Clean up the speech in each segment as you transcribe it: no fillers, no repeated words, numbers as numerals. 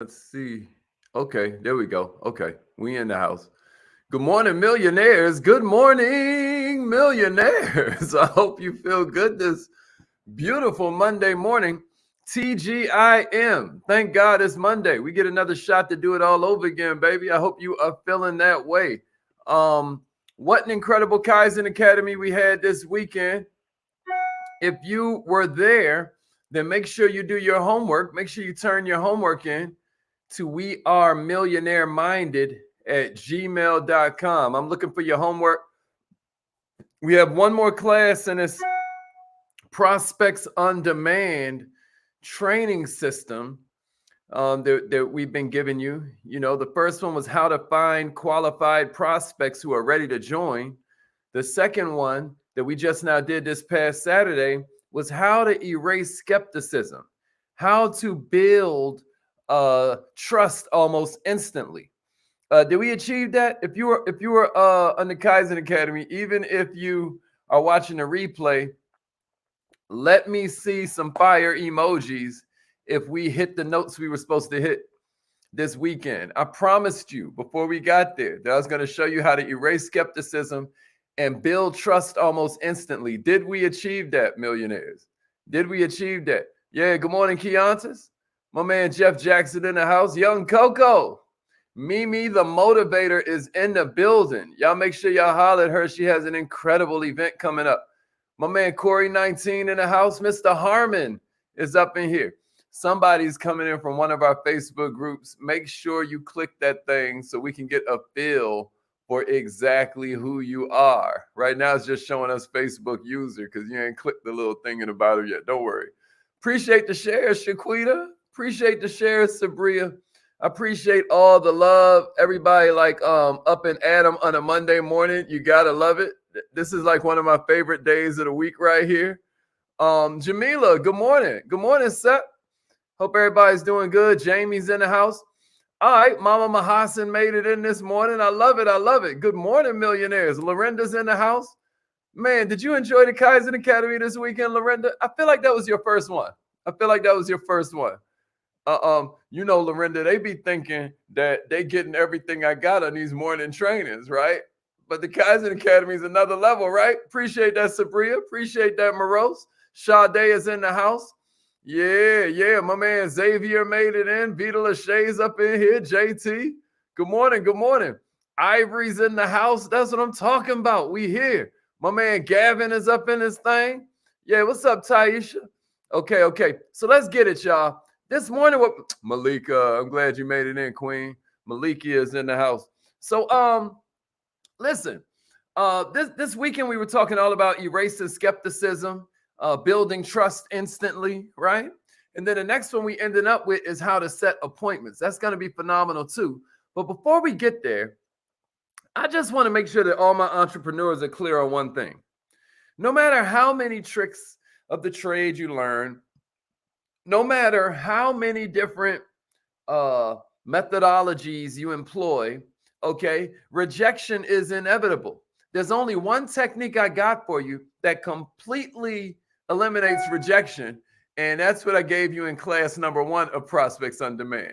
Let's see. Okay, there we go. Okay, we in the house. Good morning, millionaires. Good morning, millionaires. I hope you feel good this beautiful Monday morning. TGIM. Thank God it's Monday. We get another shot to do it all over again, baby. I hope you are feeling that way. Um, what an incredible Kaizen Academy we had this weekend. If you were there, then make sure you do your homework. Make sure you turn your homework in to we are millionaire minded at gmail.com. I'm looking for your homework. We have one more class in this prospects on demand training system that we've been giving you. You know, the first one was how to find qualified prospects who are ready to join. The second one that we just now did this past Saturday was how to erase skepticism, how to build trust almost instantly. Did we achieve that? If you were on the Kaizen Academy, even if you are watching the replay, let me see some fire emojis if we hit the notes we were supposed to hit this weekend. I promised you before we got there that I was going to show you how to erase skepticism and build trust almost instantly. Did we achieve that, millionaires? Did we achieve that? Yeah, good morning, Keontis. My man Jeff Jackson in the house. Young Coco. Mimi the motivator is in the building. Y'all make sure y'all holler at her. She has an incredible event coming up. My man Corey 19 in the house. Mr. Harmon is up in here. Somebody's coming in from one of our Facebook groups. Make sure you click that thing so we can get a feel for exactly who you are. Right now, it's just showing us Facebook user because you ain't clicked the little thing in the bottom yet. Don't worry. Appreciate the shares, Shaquita. Appreciate the shares, Sabria. I appreciate all the love. Everybody like up and Adam on a Monday morning. You gotta love it. This is like one of my favorite days of the week right here. Jamila, good morning. Good morning, Seth. Hope everybody's doing good. Jamie's in the house. All right, Mama Mahasin made it in this morning. I love it. I love it. Good morning, millionaires. Lorenda's in the house. Man, did you enjoy the Kaizen Academy this weekend, Lorenda? I feel like that was your first one. I feel like that was your first one. You know, Lorinda, they be thinking that they getting everything I got on these morning trainings, right? But the Kaizen Academy is another level, right? Appreciate that, Sabria. Appreciate that, Morose. Sade is in the house. Yeah. My man Xavier made it in. Vita Lachey's up in here. JT. Good morning. Good morning. Ivory's in the house. That's what I'm talking about. We here. My man Gavin is up in this thing. Yeah, what's up, Taisha? Okay. So let's get it, y'all. This morning, what Malika, I'm glad you made it in, Queen. Malika is in the house. So, listen, this weekend we were talking all about erasing skepticism, building trust instantly, right? And then the next one we ended up with is how to set appointments. That's going to be phenomenal too. But before we get there, I just want to make sure that all my entrepreneurs are clear on one thing. No matter how many tricks of the trade you learn, no matter how many different methodologies you employ, okay, rejection is inevitable. There's only one technique I got for you that completely eliminates rejection, and that's what I gave you in class number 1 of Prospects on Demand.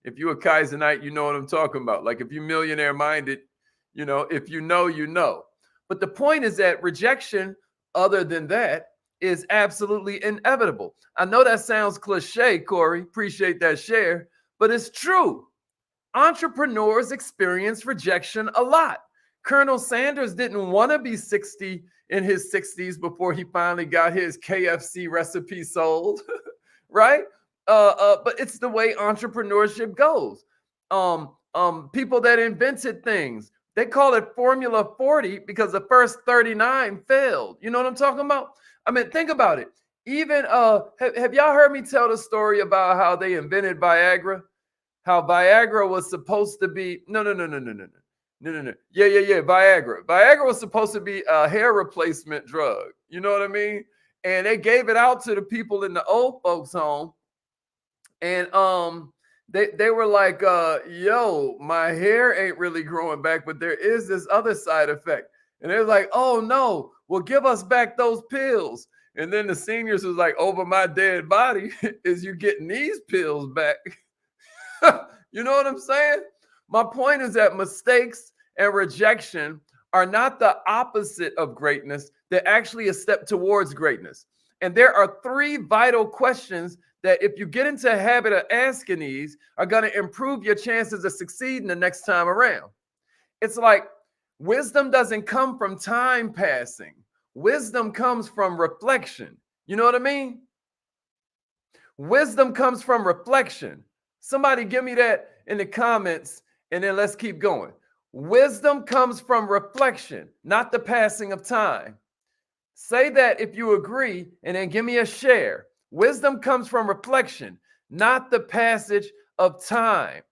If you're a Kaizenite, you know what I'm talking about. Like if you're millionaire minded, you know, if you know, you know. But the point is that rejection, other than that, is absolutely inevitable. I know that sounds cliche, Corey. Appreciate that share, but it's true. Entrepreneurs experience rejection a lot. Colonel Sanders didn't want to be 60 in his 60s before he finally got his KFC recipe sold, right? But it's the way entrepreneurship goes. People that invented things, they call it Formula 40 because the first 39 failed. You know what I'm talking about? I mean, think about it. Even have y'all heard me tell the story about how they invented Viagra? How Viagra was supposed to be no. Yeah. Viagra. Viagra was supposed to be a hair replacement drug. You know what I mean? And they gave it out to the people in the old folks' home, and they were like, yo, my hair ain't really growing back, but there is this other side effect. And they're like, oh no, well, give us back those pills. And then the seniors was like, over my dead body, is you getting these pills back? You know what I'm saying? My point is that mistakes and rejection are not the opposite of greatness. They're actually a step towards greatness. And there are three vital questions that, if you get into a habit of asking these, are going to improve your chances of succeeding the next time around. It's like wisdom doesn't come from time passing. Wisdom comes from reflection. You know what I mean? Wisdom comes from reflection. Somebody give me that in the comments, and then let's keep going. Wisdom comes from reflection, not the passing of time. Say that if you agree, and then give me a share. Wisdom comes from reflection, not the passage of time.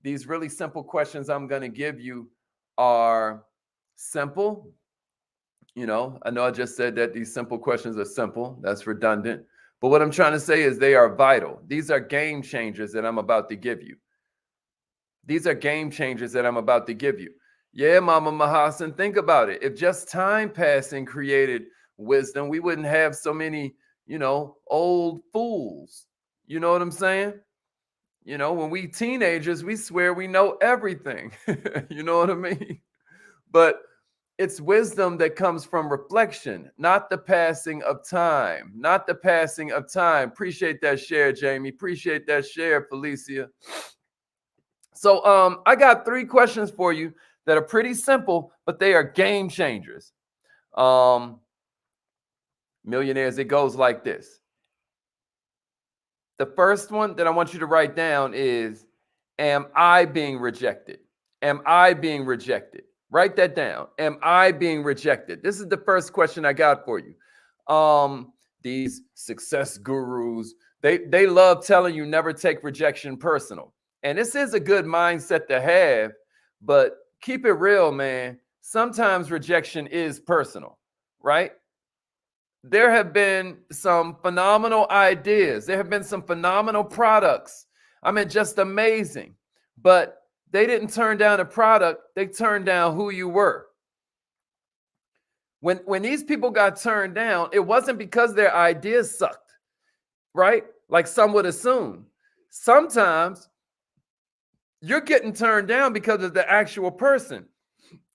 These really simple questions I'm going to give you are simple. You know, I know I just said that these simple questions are simple. That's redundant. But what I'm trying to say is they are vital. These are game changers that I'm about to give you. These are game changers that I'm about to give you. Yeah, Mama Mahasan, think about it. If just time passing created wisdom, we wouldn't have so many, old fools. You know what I'm saying? When we teenagers, we swear we know everything. You know what I mean? But it's wisdom that comes from reflection, not the passing of time. Not the passing of time. Appreciate that share, Jamie. Appreciate that share, Felicia. So I got three questions for you that are pretty simple, but they are game changers. Millionaires, it goes like this. The first one that I want you to write down is, am I being rejected? Am I being rejected? Write that down. Am I being rejected? This is the first question I got for you. These success gurus, they love telling you never take rejection personal. And this is a good mindset to have, but keep it real, man. Sometimes rejection is personal, right? There have been some phenomenal ideas. There have been some phenomenal products. I mean, just amazing. But they didn't turn down a product. They turned down who you were. When these people got turned down, it wasn't because their ideas sucked, right? Like some would assume. Sometimes you're getting turned down because of the actual person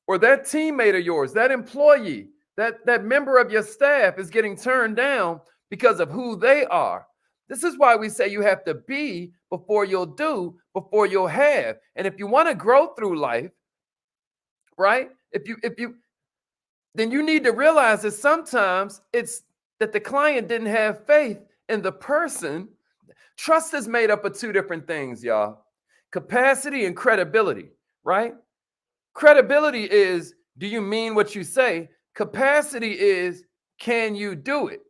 or that teammate of yours, that employee, that member of your staff is getting turned down because of who they are. This is why we say you have to be before you'll do, before you'll have. And if you want to grow through life, right? Then you need to realize that sometimes it's that the client didn't have faith in the person. Trust is made up of two different things, y'all. Capacity and credibility, right? Credibility is, do you mean what you say? Capacity is, can you do it?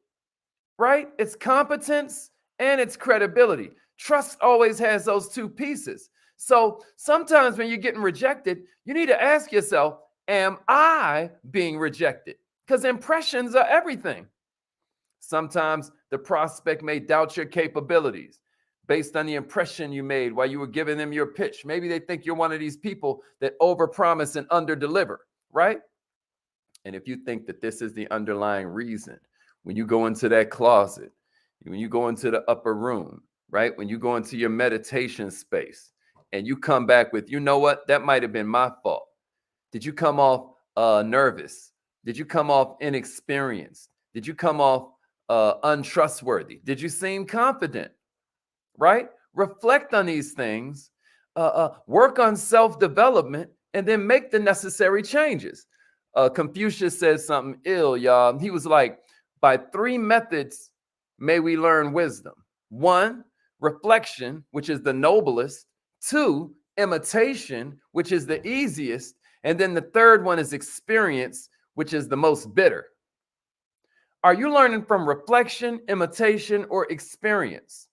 Right? It's competence and it's credibility. Trust always has those two pieces. So sometimes when you're getting rejected, you need to ask yourself, am I being rejected? Because impressions are everything. Sometimes the prospect may doubt your capabilities based on the impression you made while you were giving them your pitch. Maybe they think you're one of these people that overpromise and underdeliver, right? And if you think that this is the underlying reason, when you go into that closet, when you go into the upper room, right? When you go into your meditation space and you come back with, you know what, that might have been my fault. Did you come off nervous? Did you come off inexperienced? Did you come off untrustworthy? Did you seem confident? Right? Reflect on these things, work on self-development, and then make the necessary changes. Confucius says something ill, y'all. He was like, by three methods may we learn wisdom. One, reflection, which is the noblest. Two, imitation, which is the easiest. And then the third one is experience, which is the most bitter. Are you learning from reflection, imitation, or experience?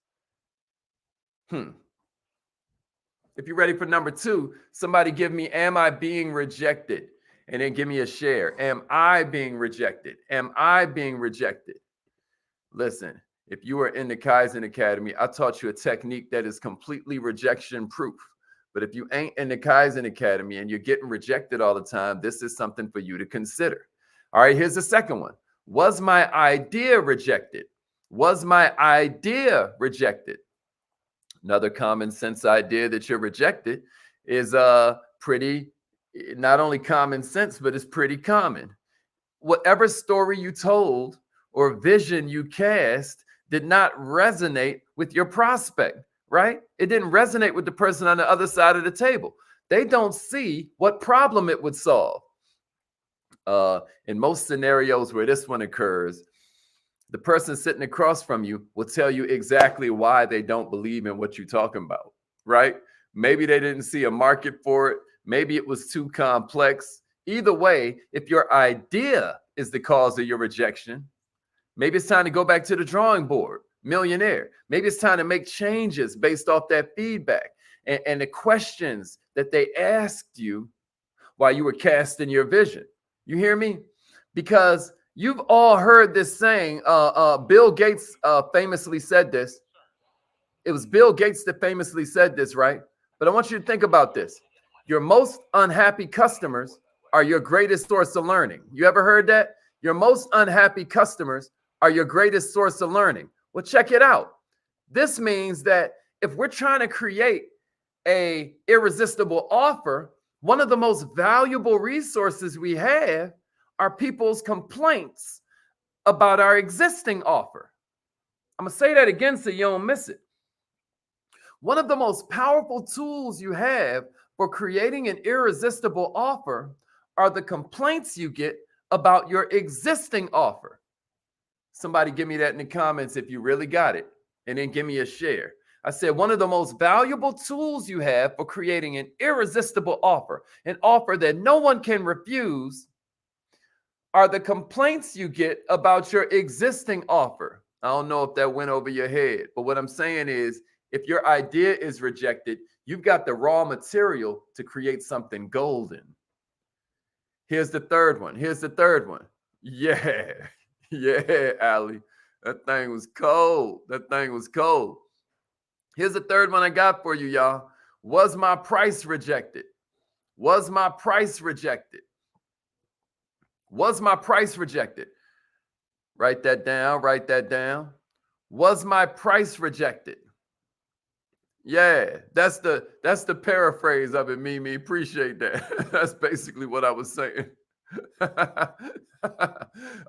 If you're ready for number two, somebody give me, am I being rejected? And then give me a share. Am I being rejected? Am I being rejected? Listen, if you are in the Kaizen Academy, I taught you a technique that is completely rejection proof. But if you ain't in the Kaizen Academy and you're getting rejected all the time, this is something for you to consider. All right, here's the second one. Was my idea rejected? Was my idea rejected? Another common sense idea that you're rejected is pretty, not only common sense, but it's pretty common. Whatever story you told or vision you cast did not resonate with your prospect, right? It didn't resonate with the person on the other side of the table. They don't see what problem it would solve. In most scenarios where this one occurs, the person sitting across from you will tell you exactly why they don't believe in what you're talking about, right? Maybe they didn't see a market for it. Maybe it was too complex. Either way, if your idea is the cause of your rejection, maybe it's time to go back to the drawing board, millionaire. Maybe it's time to make changes based off that feedback and the questions that they asked you while you were casting your vision. You hear me? Because you've all heard this saying. Bill Gates famously said this. It was Bill Gates that famously said this, right? But I want you to think about this. Your most unhappy customers are your greatest source of learning. You ever heard that? Your most unhappy customers are your greatest source of learning. Well, check it out. This means that if we're trying to create an irresistible offer, one of the most valuable resources we have are people's complaints about our existing offer. I'm going to say that again so you don't miss it. One of the most powerful tools you have for creating an irresistible offer are the complaints you get about your existing offer. Somebody give me that in the comments if you really got it, and then give me a share. I said one of the most valuable tools you have for creating an irresistible offer, an offer that no one can refuse, are the complaints you get about your existing offer. I don't know if that went over your head, but what I'm saying is if your idea is rejected, you've got the raw material to create something golden. Here's the third one. Yeah. Yeah, Allie. That thing was cold. Here's the third one I got for you, y'all. Was my price rejected? Was my price rejected? Write that down. Was my price rejected? Yeah, that's the paraphrase of it, Mimi. Appreciate that. That's basically what I was saying. All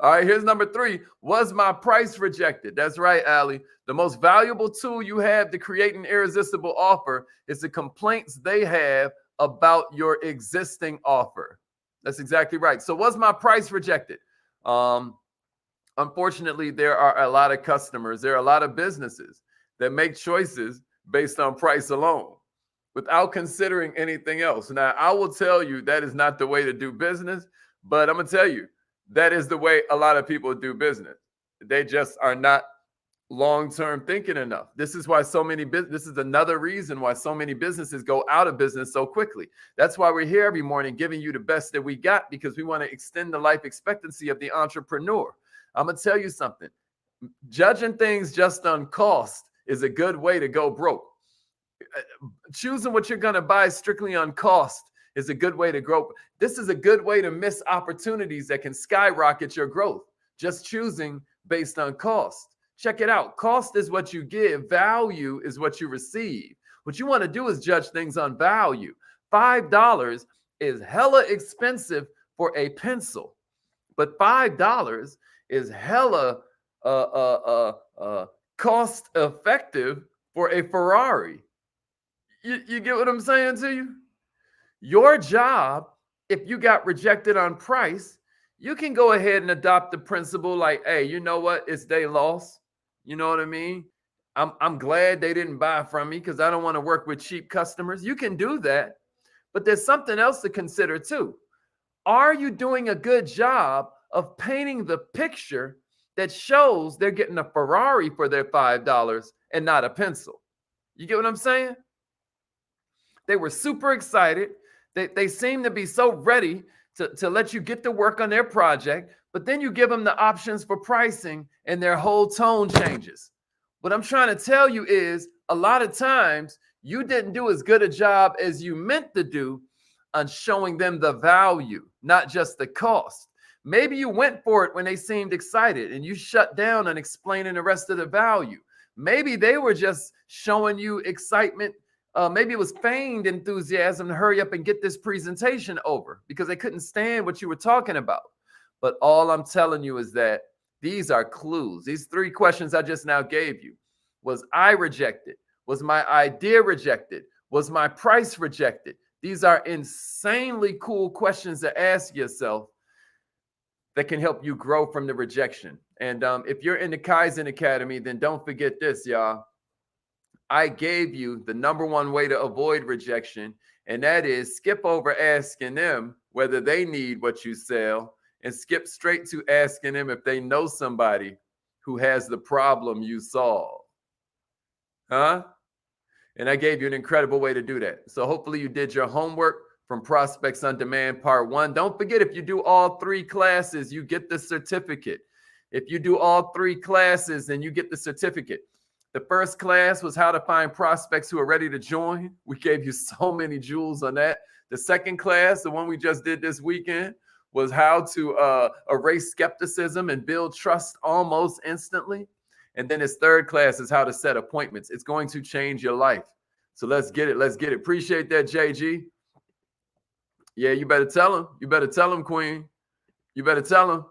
right, here's number 3. Was my price rejected? That's right, Allie. The most valuable tool you have to create an irresistible offer is the complaints they have about your existing offer. That's exactly right. So was my price rejected? Unfortunately, there are a lot of customers, there are a lot of businesses that make choices based on price alone without considering anything else. Now, I will tell you that is not the way to do business, but I'm going to tell you that is the way a lot of people do business. They just are not long-term thinking enough. This is another reason why so many businesses go out of business so quickly. That's why we're here every morning giving you the best that we got, because we want to extend the life expectancy of the entrepreneur. I'm going to tell you something. Judging things just on cost is a good way to go broke. Choosing what you're going to buy strictly on cost is a good way to grow. This is a good way to miss opportunities that can skyrocket your growth. Just choosing based on cost. Check it out. Cost is what you give. Value is what you receive. What you want to do is judge things on value. $5 is hella expensive for a pencil, but $5 is hella cost effective for a Ferrari. You get what I'm saying to you? Your job, if you got rejected on price, you can go ahead and adopt the principle like, hey, you know what? It's their loss. You know what I mean? I'm glad they didn't buy from me because I don't want to work with cheap customers. You can do that. But there's something else to consider too. Are you doing a good job of painting the picture that shows they're getting a Ferrari for their $5 and not a pencil? You get what I'm saying? They were super excited. They seem to be so ready to let you get to work on their project, but then you give them the options for pricing and their whole tone changes. What I'm trying to tell you is a lot of times you didn't do as good a job as you meant to do on showing them the value, not just the cost. Maybe you went for it when they seemed excited and you shut down on explaining the rest of the value. Maybe they were just showing you excitement. Maybe it was feigned enthusiasm to hurry up and get this presentation over because they couldn't stand what you were talking about. But all I'm telling you is that these are clues. These 3 questions I just now gave you. Was I rejected? Was my idea rejected? Was my price rejected? These are insanely cool questions to ask yourself that can help you grow from the rejection. And if you're in the Kaizen Academy, then don't forget this, y'all. I gave you the #1 way to avoid rejection, and that is skip over asking them whether they need what you sell and skip straight to asking them if they know somebody who has the problem you solve. Huh? And I gave you an incredible way to do that. So hopefully you did your homework from Prospects on Demand Part 1. Don't forget, if you do all 3 classes, you get the certificate. If you do all 3 classes, then you get the certificate. The first class was how to find prospects who are ready to join. We gave you so many jewels on that. The second class, the one we just did this weekend, was how to erase skepticism and build trust almost instantly. And then his third class is how to set appointments. It's going to change your life. So let's get it. Let's get it. Appreciate that, JG. Yeah, you better tell him. You better tell him, Queen. You better tell him.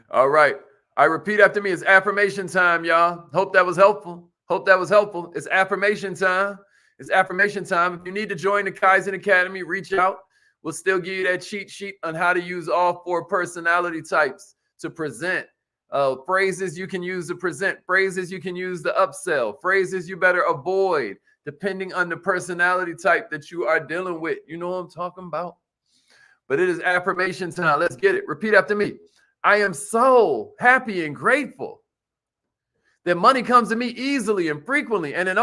All right. I repeat after me. It's affirmation time, y'all. Hope that was helpful. Hope that was helpful. It's affirmation time. It's affirmation time. If you need to join the Kaizen Academy, reach out. We'll still give you that cheat sheet on how to use all 4 personality types to present. Phrases you can use to present, phrases you can use to upsell, phrases you better avoid, depending on the personality type that you are dealing with. You know what I'm talking about? But it is affirmation time. Let's get it. Repeat after me. I am so happy and grateful that money comes to me easily and frequently and in